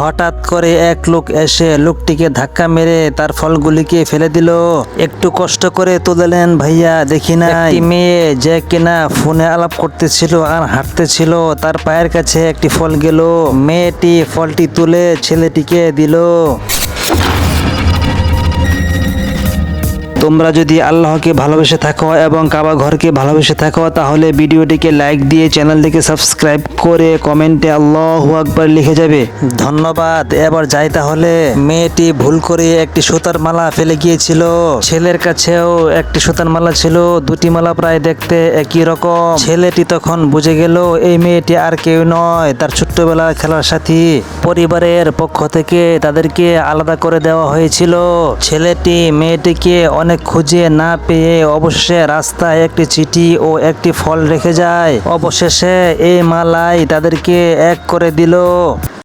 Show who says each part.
Speaker 1: হঠাৎ করে এক লোক এসে লোকটিকে ধাক্কা মেরে তার ফলগুলিকে ফেলে দিল। একটু কষ্ট করে তুললেন ভাইয়া, দেখি না একটি মেয়ে যে কিনা ফোনে আলাপ করতেছিল আর হাঁটতেছিল, তার পায়ের কাছে একটি ফল গেল। মেয়েটি ফলটি তুলে ছেলেটিকে দিল। তোমরা যদি আল্লাহকে ভালোবেসে থাকো এবং কাবা ঘরকে ভালোবেসে থাকো তাহলে ভিডিওটিকে লাইক দিয়ে চ্যানেলটিকে সাবস্ক্রাইব করে কমেন্টে আল্লাহু আকবার লিখে যাবে। ধন্যবাদ। এবার যাই তাহলে। মেয়েটি ভুল করে একটি সুতার মালা ফেলে গিয়েছিল। ছেলের কাছেও একটি সুতার মালা ছিল, দুটি মালা প্রায় দেখতে একই রকম। ছেলেটি তখন বুঝে গেল এই মেয়েটি আর কেউ নয়, তার ছোট্টবেলার খেলার সাথী। পরিবারের পক্ষ থেকে তাদেরকে আলাদা করে দেওয়া হয়েছিল। ছেলেটি মেয়েটিকে অনেক খুঁজে না পেয়ে অবশেষে রাস্তায় একটি চিঠি ও একটি ফল রেখে যায়। অবশেষে এই মালাই তাদেরকে এক করে দিল।